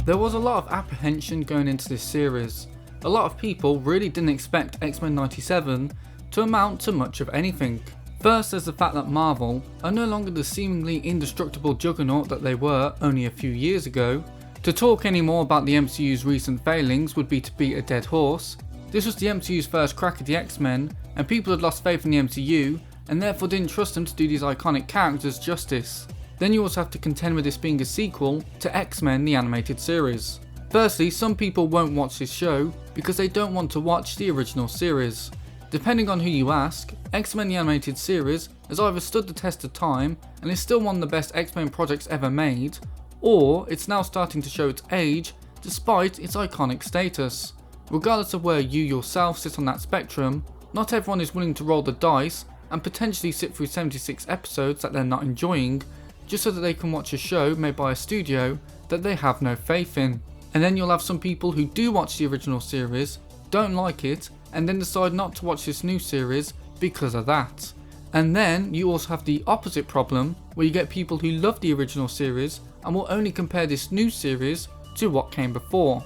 There was a lot of apprehension going into this series. A lot of people really didn't expect X-Men 97 to amount to much of anything. First, there's the fact that Marvel are no longer the seemingly indestructible juggernaut that they were only a few years ago. To talk any more about the MCU's recent failings would be to beat a dead horse. This was the MCU's first crack at the X-Men, and people had lost faith in the MCU and therefore didn't trust them to do these iconic characters justice. Then you also have to contend with this being a sequel to X-Men the animated series. Firstly, some people won't watch this show because they don't want to watch the original series. Depending on who you ask, X-Men the animated series has either stood the test of time and is still one of the best X-Men projects ever made, or it's now starting to show its age despite its iconic status. Regardless of where you yourself sit on that spectrum, not everyone is willing to roll the dice and potentially sit through 76 episodes that they're not enjoying just so that they can watch a show made by a studio that they have no faith in. And then you'll have some people who do watch the original series, don't like it, and then decide not to watch this new series because of that. And then you also have the opposite problem, where you get people who love the original series and will only compare this new series to what came before.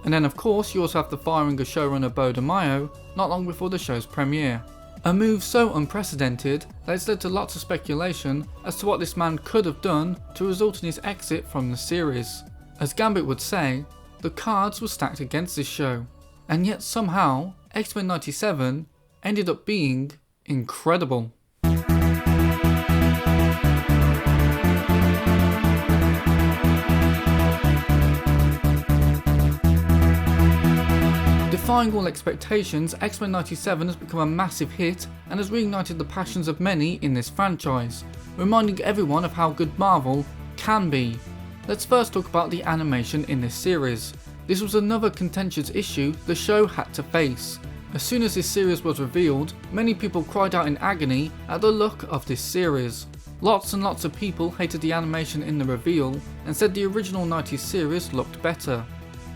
And then of course you also have the firing of showrunner Bo DeMaio not long before the show's premiere. A move so unprecedented that it's led to lots of speculation as to what this man could have done to result in his exit from the series. As Gambit would say, the cards were stacked against this show, and yet somehow X-Men 97 ended up being incredible. Defying all expectations, X-Men 97 has become a massive hit and has reignited the passions of many in this franchise, reminding everyone of how good Marvel can be. Let's first talk about the animation in this series. This was another contentious issue the show had to face. As soon as this series was revealed, many people cried out in agony at the look of this series. Lots and lots of people hated the animation in the reveal and said the original 90s series looked better.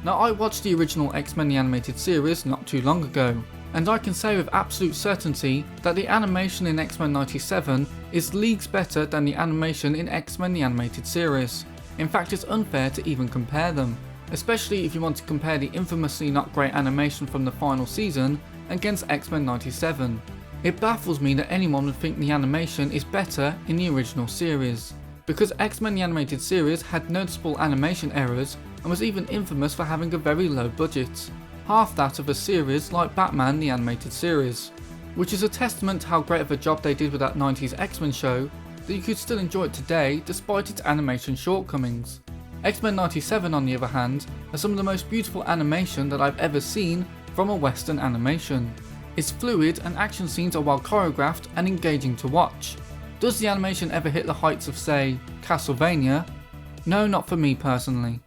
Now, I watched the original X-Men the animated series not too long ago, and I can say with absolute certainty that the animation in X-Men 97 is leagues better than the animation in X-Men the animated series. In fact, it's unfair to even compare them, especially if you want to compare the infamously not great animation from the final season against X-Men 97. It baffles me that anyone would think the animation is better in the original series, because X-Men the animated series had noticeable animation errors and was even infamous for having a very low budget, half that of a series like Batman the animated series, which is a testament to how great of a job they did with that 90s X-Men show that you could still enjoy it today despite its animation shortcomings. X-Men 97 on the other hand has some of the most beautiful animation that I've ever seen from a Western animation. It's fluid and action scenes are well choreographed and engaging to watch. Does the animation ever hit the heights of, say, Castlevania? No, not for me personally.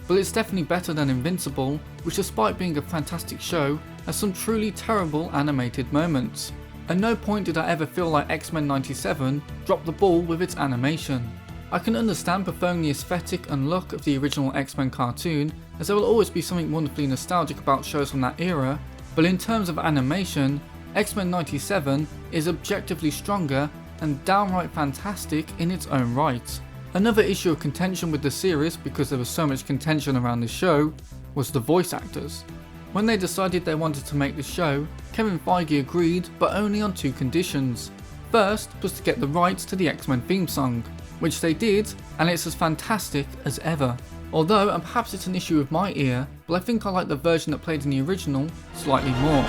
But it's definitely better than Invincible, which despite being a fantastic show, has some truly terrible animated moments. At no point did I ever feel like X-Men 97 dropped the ball with its animation. I can understand preferring the aesthetic and look of the original X-Men cartoon, as there will always be something wonderfully nostalgic about shows from that era, but in terms of animation, X-Men 97 is objectively stronger and downright fantastic in its own right. Another issue of contention with the series, because there was so much contention around the show, was the voice actors. When they decided they wanted to make the show, Kevin Feige agreed, but only on two conditions. First was to get the rights to the X-Men theme song, which they did, and it's as fantastic as ever. Although, and perhaps it's an issue with my ear, but I think I like the version that played in the original slightly more.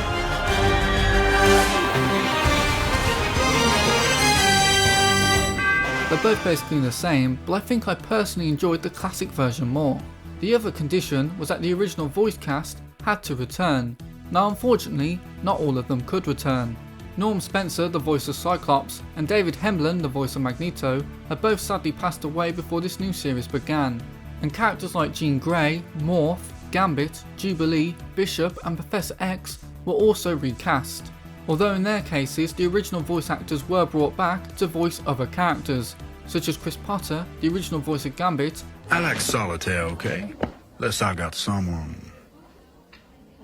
They're both basically the same, but I think I personally enjoyed the classic version more. The other condition was that the original voice cast had to return. Now unfortunately, not all of them could return. Norm Spencer, the voice of Cyclops, and David Hemblen, the voice of Magneto, had both sadly passed away before this new series began. And characters like Jean Grey, Morph, Gambit, Jubilee, Bishop and Professor X were also recast. Although in their cases the original voice actors were brought back to voice other characters, such as Chris Potter, the original voice of Gambit. I like solitaire, okay? Unless I got someone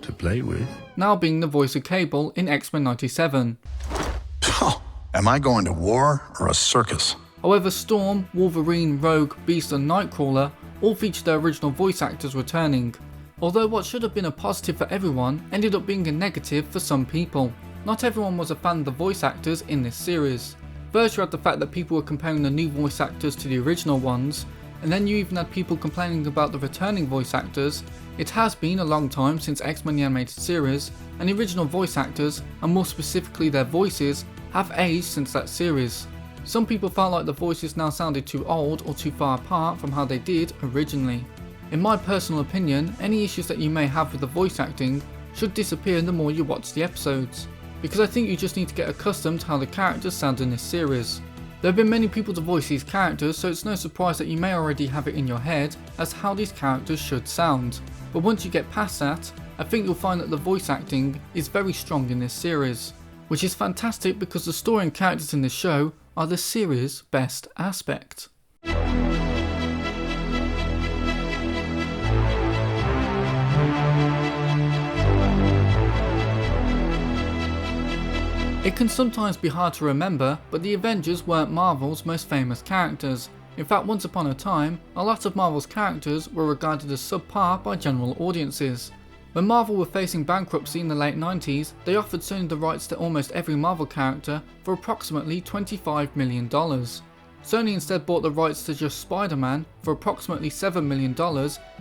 to play with. Now being the voice of Cable in X-Men 97. Am I going to war or a circus? However, Storm, Wolverine, Rogue, Beast and Nightcrawler all featured their original voice actors returning. Although what should have been a positive for everyone ended up being a negative for some people. Not everyone was a fan of the voice actors in this series. First you had the fact that people were comparing the new voice actors to the original ones, and then you even had people complaining about the returning voice actors. It has been a long time since X-Men the Animated Series, and the original voice actors, and more specifically their voices, have aged since that series. Some people felt like the voices now sounded too old or too far apart from how they did originally. In my personal opinion, any issues that you may have with the voice acting should disappear the more you watch the episodes, because I think you just need to get accustomed to how the characters sound in this series. There have been many people to voice these characters, so it's no surprise that you may already have it in your head as how these characters should sound. But once you get past that, I think you'll find that the voice acting is very strong in this series, which is fantastic because the story and characters in this show are the series' best aspect. It can sometimes be hard to remember, but the Avengers weren't Marvel's most famous characters. In fact, once upon a time, a lot of Marvel's characters were regarded as subpar by general audiences. When Marvel were facing bankruptcy in the late 90s, they offered Sony the rights to almost every Marvel character for approximately $25 million. Sony instead bought the rights to just Spider-Man for approximately $7 million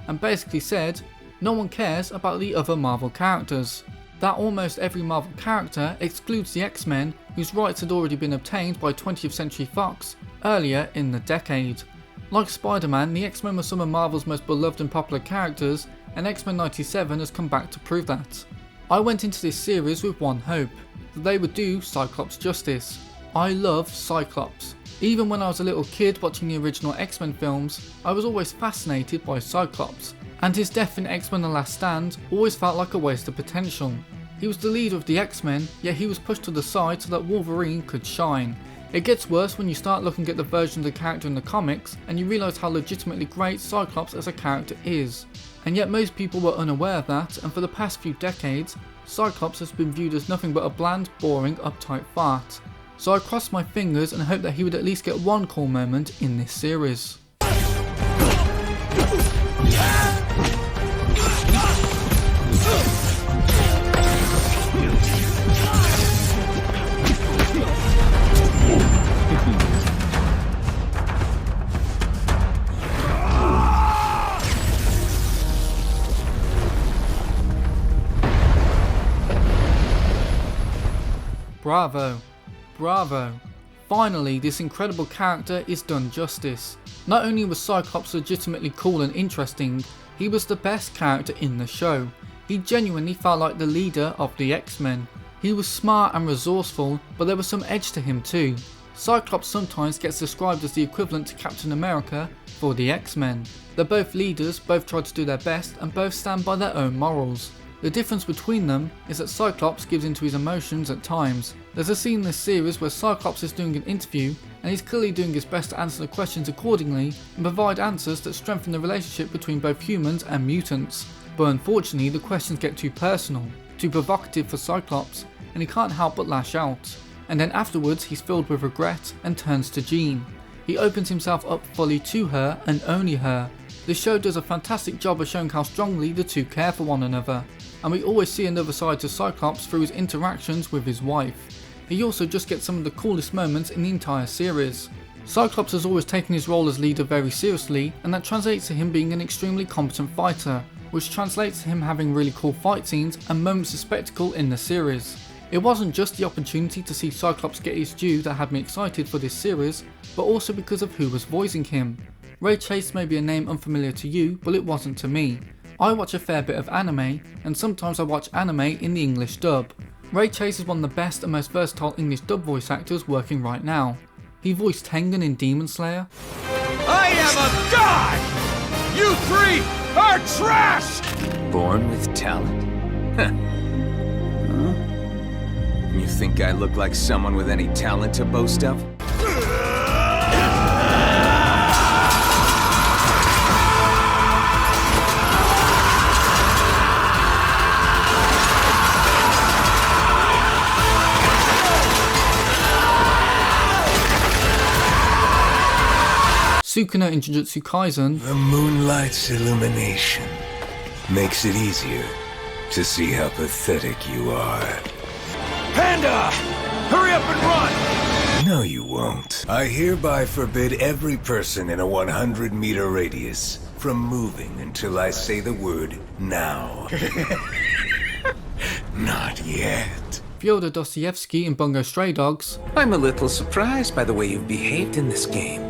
and basically said, no one cares about the other Marvel characters. That almost every Marvel character excludes the X-Men, whose rights had already been obtained by 20th Century Fox earlier in the decade. Like Spider-Man, the X-Men were some of Marvel's most beloved and popular characters, and X-Men 97 has come back to prove that. I went into this series with one hope, that they would do Cyclops justice. I loved Cyclops. Even when I was a little kid watching the original X-Men films, I was always fascinated by Cyclops, and his death in X-Men The Last Stand always felt like a waste of potential. He was the leader of the X-Men, yet he was pushed to the side so that Wolverine could shine. It gets worse when you start looking at the version of the character in the comics and you realise how legitimately great Cyclops as a character is. And yet most people were unaware of that, and for the past few decades, Cyclops has been viewed as nothing but a bland, boring, uptight fart. So I crossed my fingers and hoped that he would at least get one cool moment in this series. Bravo, bravo. Finally, this incredible character is done justice. Not only was Cyclops legitimately cool and interesting, he was the best character in the show. He genuinely felt like the leader of the X-Men. He was smart and resourceful, but there was some edge to him too. Cyclops sometimes gets described as the equivalent to Captain America for the X-Men. They're both leaders, both try to do their best, and both stand by their own morals. The difference between them is that Cyclops gives into his emotions at times. There's a scene in this series where Cyclops is doing an interview and he's clearly doing his best to answer the questions accordingly and provide answers that strengthen the relationship between both humans and mutants. But unfortunately the questions get too personal, too provocative for Cyclops, and he can't help but lash out. And then afterwards he's filled with regret and turns to Jean. He opens himself up fully to her and only her. This show does a fantastic job of showing how strongly the two care for one another, and we always see another side to Cyclops through his interactions with his wife. He also just gets some of the coolest moments in the entire series. Cyclops has always taken his role as leader very seriously, and that translates to him being an extremely competent fighter, which translates to him having really cool fight scenes and moments of spectacle in the series. It wasn't just the opportunity to see Cyclops get his due that had me excited for this series, but also because of who was voicing him. Ray Chase may be a name unfamiliar to you, but it wasn't to me. I watch a fair bit of anime, and sometimes I watch anime in the English dub. Ray Chase is one of the best and most versatile English dub voice actors working right now. He voiced Tengen in Demon Slayer. I am a god! You three are trash! Born with talent? Huh? You think I look like someone with any talent to boast of? Sukuna in Jujutsu Kaisen, The moonlight's illumination makes it easier to see how pathetic you are. Panda! Hurry up and run! No, you won't. I hereby forbid every person in a 100-meter radius from moving until I say the word now. Not yet. Fyodor Dostoevsky in Bungo Stray Dogs, I'm a little surprised by the way you've behaved in this game.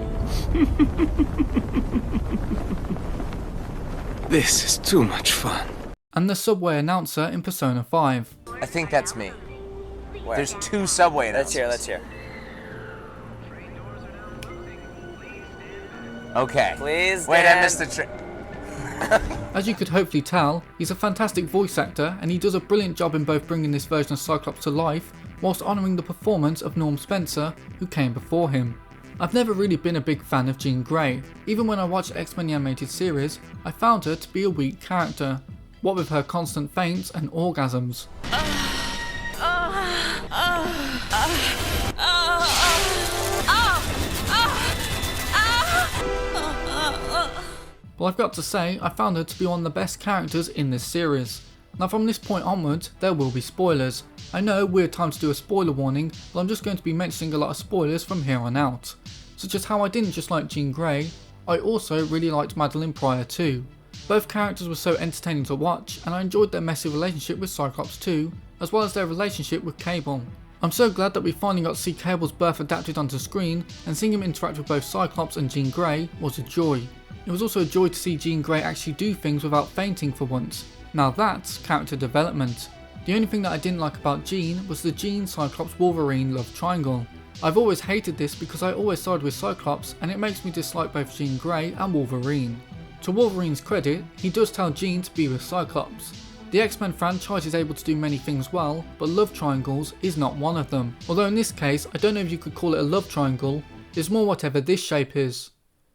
This is too much fun. and the subway announcer in Persona 5. I think that's me. Where? There's two subway announcers. Let's hear. Okay. Please, Wait, Dan. I missed the trick. As you could hopefully tell, he's a fantastic voice actor and he does a brilliant job in both bringing this version of Cyclops to life whilst honouring the performance of Norm Spencer, who came before him. I've never really been a big fan of Jean Grey. Even when I watched X-Men the animated series, I found her to be a weak character, what with her constant faints and orgasms. Well, I've got to say, I found her to be one of the best characters in this series. Now from this point onwards, there will be spoilers. I know, weird time to do a spoiler warning, but I'm just going to be mentioning a lot of spoilers from here on out. Such as how I didn't just like Jean Grey, I also really liked Madeline Pryor too. Both characters were so entertaining to watch, and I enjoyed their messy relationship with Cyclops too, as well as their relationship with Cable. I'm so glad that we finally got to see Cable's birth adapted onto screen, and seeing him interact with both Cyclops and Jean Grey was a joy. It was also a joy to see Jean Grey actually do things without fainting for once. Now that's character development. The only thing that I didn't like about Jean was the Jean Cyclops Wolverine love triangle. I've always hated this because I always sided with Cyclops, and it makes me dislike both Jean Grey and Wolverine. To Wolverine's credit, he does tell Jean to be with Cyclops. The X-Men franchise is able to do many things well, but love triangles is not one of them. Although in this case, I don't know if you could call it a love triangle, it's more whatever this shape is.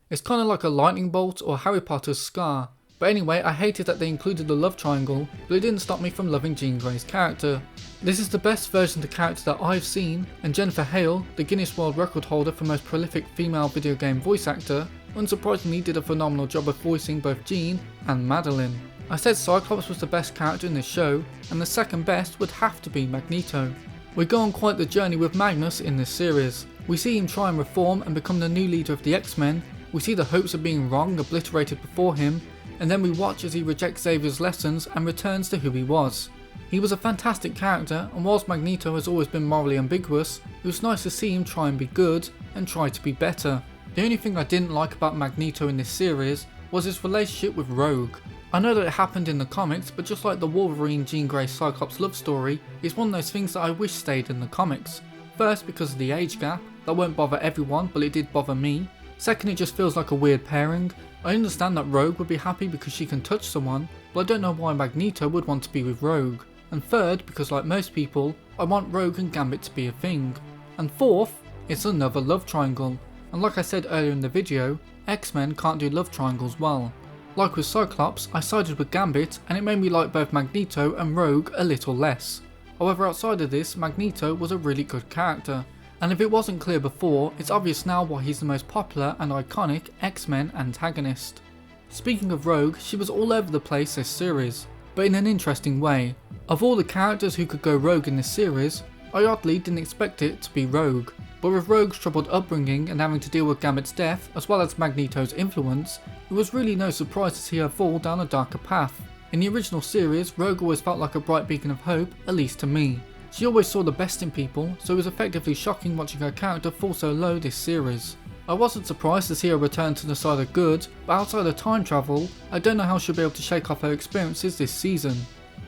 It's kind of like a lightning bolt or Harry Potter's scar. But anyway, I hated that they included the love triangle, but it didn't stop me from loving Jean Grey's character. This is the best version of the character that I've seen, and Jennifer Hale, the Guinness World Record holder for most prolific female video game voice actor, unsurprisingly did a phenomenal job of voicing both Jean and Madeline. I said Cyclops was the best character in this show, and the second best would have to be Magneto. We go on quite the journey with Magnus in this series. We see him try and reform and become the new leader of the X-Men. We see the hopes of being wrong obliterated before him, and then we watch as he rejects Xavier's lessons and returns to who he was. He was a fantastic character, and whilst Magneto has always been morally ambiguous, it was nice to see him try and be good and try to be better. The only thing I didn't like about Magneto in this series was his relationship with Rogue. I know that it happened in the comics, but just like the Wolverine Jean Grey Cyclops love story, it's one of those things that I wish stayed in the comics. First, because of the age gap, that won't bother everyone, but it did bother me. Second, it just feels like a weird pairing. I understand that Rogue would be happy because she can touch someone, but I don't know why Magneto would want to be with Rogue. And third, because like most people, I want Rogue and Gambit to be a thing. And fourth, it's another love triangle. And like I said earlier in the video, X-Men can't do love triangles well. Like with Cyclops, I sided with Gambit, and it made me like both Magneto and Rogue a little less. However, outside of this, Magneto was a really good character. And if it wasn't clear before, it's obvious now why he's the most popular and iconic X-Men antagonist. Speaking of Rogue, she was all over the place this series, but in an interesting way. Of all the characters who could go rogue in this series, I oddly didn't expect it to be Rogue. But with Rogue's troubled upbringing and having to deal with Gambit's death, as well as Magneto's influence, it was really no surprise to see her fall down a darker path. In the original series, Rogue always felt like a bright beacon of hope, at least to me. She always saw the best in people, so it was effectively shocking watching her character fall so low this series. I wasn't surprised to see her return to the side of good, but outside of time travel, I don't know how she'll be able to shake off her experiences this season.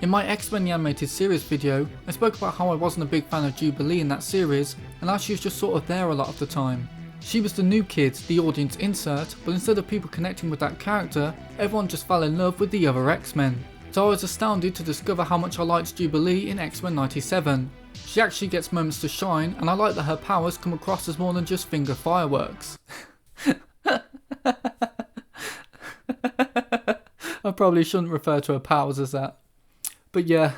In my X-Men the Animated Series video, I spoke about how I wasn't a big fan of Jubilee in that series, and how she was just sort of there a lot of the time. She was the new kid, the audience insert, but instead of people connecting with that character, everyone just fell in love with the other X-Men. So I was astounded to discover how much I liked Jubilee in X-Men 97. She actually gets moments to shine, and I like that her powers come across as more than just finger fireworks. I probably shouldn't refer to her powers as that. But yeah,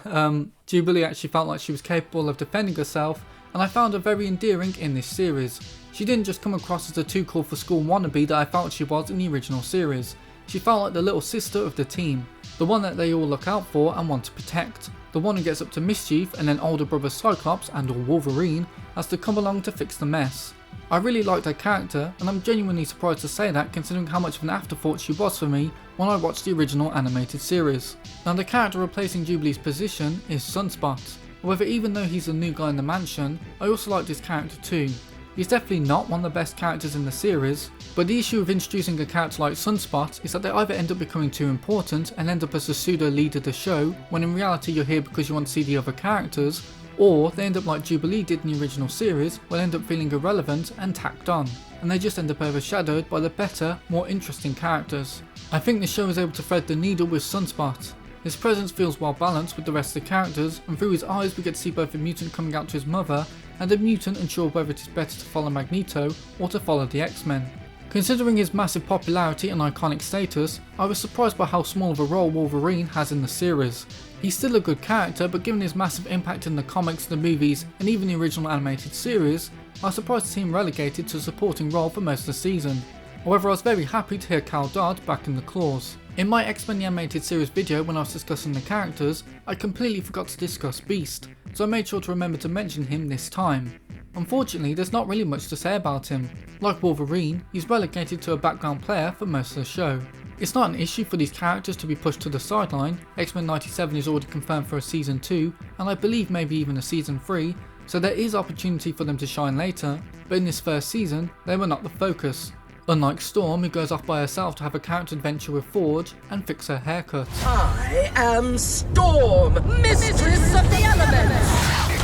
Jubilee actually felt like she was capable of defending herself and I found her very endearing in this series. She didn't just come across as a too cool for school wannabe that I felt she was in the original series. She felt like the little sister of the team, the one that they all look out for and want to protect, the one who gets up to mischief, and then older brother Cyclops and or Wolverine has to come along to fix the mess. I really liked her character, and I'm genuinely surprised to say that considering how much of an afterthought she was for me when I watched the original animated series. Now the character replacing Jubilee's position is Sunspot. However, even though he's a new guy in the mansion, I also liked his character too. He's definitely not one of the best characters in the series, but the issue of introducing a character like Sunspot is that they either end up becoming too important and end up as a pseudo lead of the show, when in reality you're here because you want to see the other characters, or they end up like Jubilee did in the original series, where they end up feeling irrelevant and tacked on, and they just end up overshadowed by the better, more interesting characters. I think the show is able to thread the needle with Sunspot. His presence feels well balanced with the rest of the characters, and through his eyes we get to see both a mutant coming out to his mother and a mutant unsure whether it is better to follow Magneto or to follow the X-Men. Considering his massive popularity and iconic status, I was surprised by how small of a role Wolverine has in the series. He's still a good character, but given his massive impact in the comics, the movies and even the original animated series, I was surprised to see him relegated to a supporting role for most of the season. However, I was very happy to hear Cal Dodd back in the claws. In my X-Men the Animated Series video when I was discussing the characters, I completely forgot to discuss Beast, so I made sure to remember to mention him this time. Unfortunately, there's not really much to say about him. Like Wolverine, he's relegated to a background player for most of the show. It's not an issue for these characters to be pushed to the sideline. X-Men 97 is already confirmed for a season 2, and I believe maybe even a season 3, so there is opportunity for them to shine later, but in this first season, they were not the focus. Unlike Storm, who goes off by herself to have a character adventure with Forge and fix her haircut. I am Storm, Mistress of the Elements!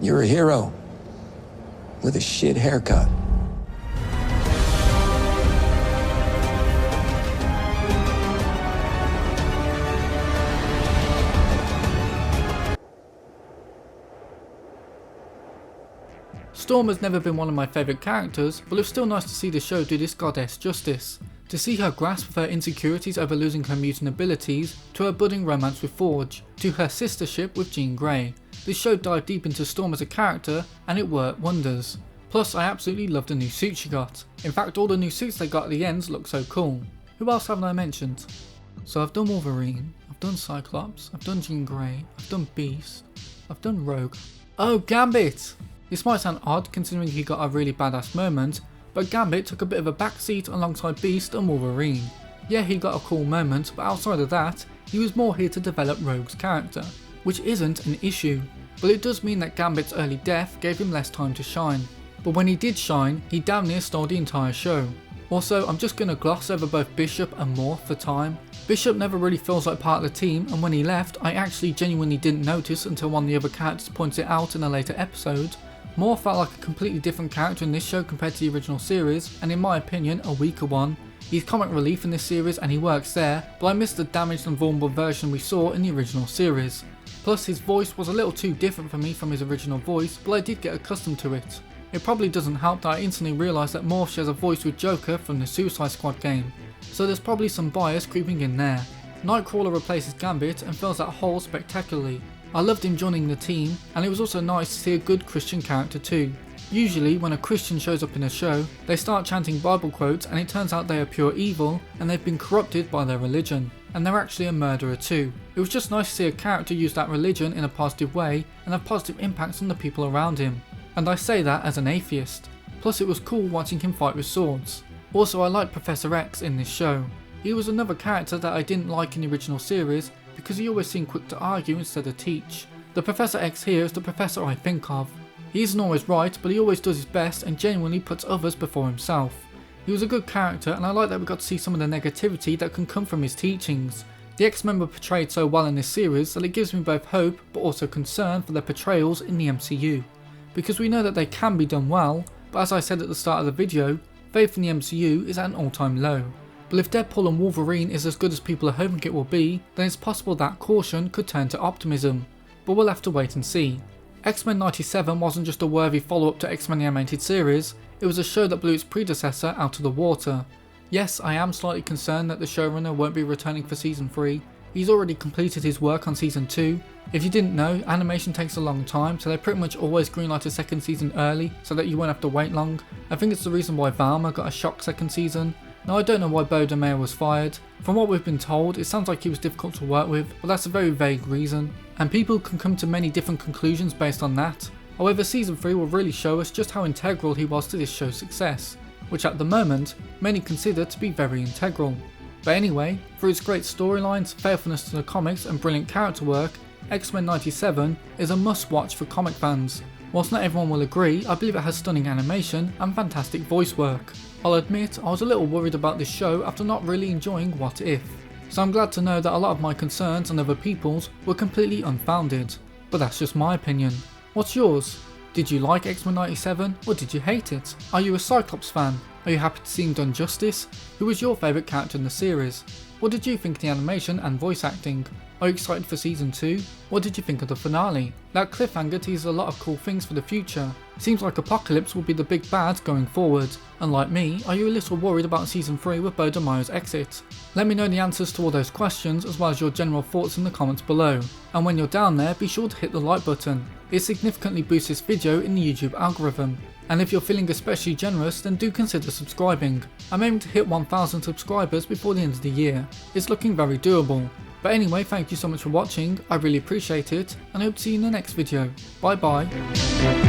You're a hero. With a shit haircut. Storm has never been one of my favourite characters, but it's still nice to see the show do this goddess justice. To see her grasp of her insecurities over losing her mutant abilities, to her budding romance with Forge, to her sistership with Jean Grey. This show dived deep into Storm as a character, and it worked wonders. Plus, I absolutely loved the new suit she got. In fact, all the new suits they got at the ends look so cool. Who else haven't I mentioned? So I've done Wolverine, I've done Cyclops, I've done Jean Grey, I've done Beast, I've done Rogue. Oh, Gambit! This might sound odd considering he got a really badass moment, but Gambit took a bit of a backseat alongside Beast and Wolverine. Yeah, he got a cool moment, but outside of that, he was more here to develop Rogue's character, which isn't an issue, but it does mean that Gambit's early death gave him less time to shine. But when he did shine, he damn near stole the entire show. Also, I'm just going to gloss over both Bishop and Morph for time. Bishop never really feels like part of the team, and when he left, I actually genuinely didn't notice until one of the other characters points it out in a later episode. Morph felt like a completely different character in this show compared to the original series, and in my opinion, a weaker one. He's comic relief in this series and he works there, but I missed the damaged and vulnerable version we saw in the original series. Plus, his voice was a little too different for me from his original voice, but I did get accustomed to it. It probably doesn't help that I instantly realised that Morph shares a voice with Joker from the Suicide Squad game, so there's probably some bias creeping in there. Nightcrawler replaces Gambit and fills that hole spectacularly. I loved him joining the team, and it was also nice to see a good Christian character too. Usually when a Christian shows up in a show, they start chanting Bible quotes and it turns out they are pure evil and they've been corrupted by their religion, and they're actually a murderer too. It was just nice to see a character use that religion in a positive way and have positive impacts on the people around him, and I say that as an atheist. Plus, it was cool watching him fight with swords. Also, I like Professor X in this show. He was another character that I didn't like in the original series because he always seemed quick to argue instead of teach. The Professor X here is the professor I think of. He isn't always right, but he always does his best and genuinely puts others before himself. He was a good character, and I like that we got to see some of the negativity that can come from his teachings. The X-Men were portrayed so well in this series that it gives me both hope but also concern for their portrayals in the MCU. Because we know that they can be done well, but as I said at the start of the video, faith in the MCU is at an all-time low. But if Deadpool and Wolverine is as good as people are hoping it will be, then it's possible that caution could turn to optimism. But we'll have to wait and see. X-Men 97 wasn't just a worthy follow-up to X-Men the Animated Series, it was a show that blew its predecessor out of the water. Yes, I am slightly concerned that the showrunner won't be returning for season 3, he's already completed his work on season 2. If you didn't know, animation takes a long time, so they pretty much always greenlight a second season early so that you won't have to wait long. I think it's the reason why Valma got a shock second season. Now I don't know why Beau DeMayo was fired. From what we've been told, it sounds like he was difficult to work with, but that's a very vague reason, and people can come to many different conclusions based on that. However, season 3 will really show us just how integral he was to this show's success, which at the moment, many consider to be very integral. But anyway, for its great storylines, faithfulness to the comics and brilliant character work, X-Men 97 is a must-watch for comic fans. Whilst not everyone will agree, I believe it has stunning animation and fantastic voice work. I'll admit I was a little worried about this show after not really enjoying What If, so I'm glad to know that a lot of my concerns and other people's were completely unfounded. But that's just my opinion. What's yours? Did you like X-Men 97 or did you hate it? Are you a Cyclops fan? Are you happy to see him done justice? Who was your favourite character in the series? What did you think of the animation and voice acting? Are you excited for season 2? What did you think of the finale? That cliffhanger teases a lot of cool things for the future. Seems like Apocalypse will be the big bad going forward. And like me, are you a little worried about season 3 with Beau DeMayo's exit? Let me know the answers to all those questions as well as your general thoughts in the comments below. And when you're down there, be sure to hit the like button. It significantly boosts this video in the YouTube algorithm. And if you're feeling especially generous, then do consider subscribing. I'm aiming to hit 1,000 subscribers before the end of the year. It's looking very doable. But anyway, thank you so much for watching, I really appreciate it, and I hope to see you in the next video. Bye bye.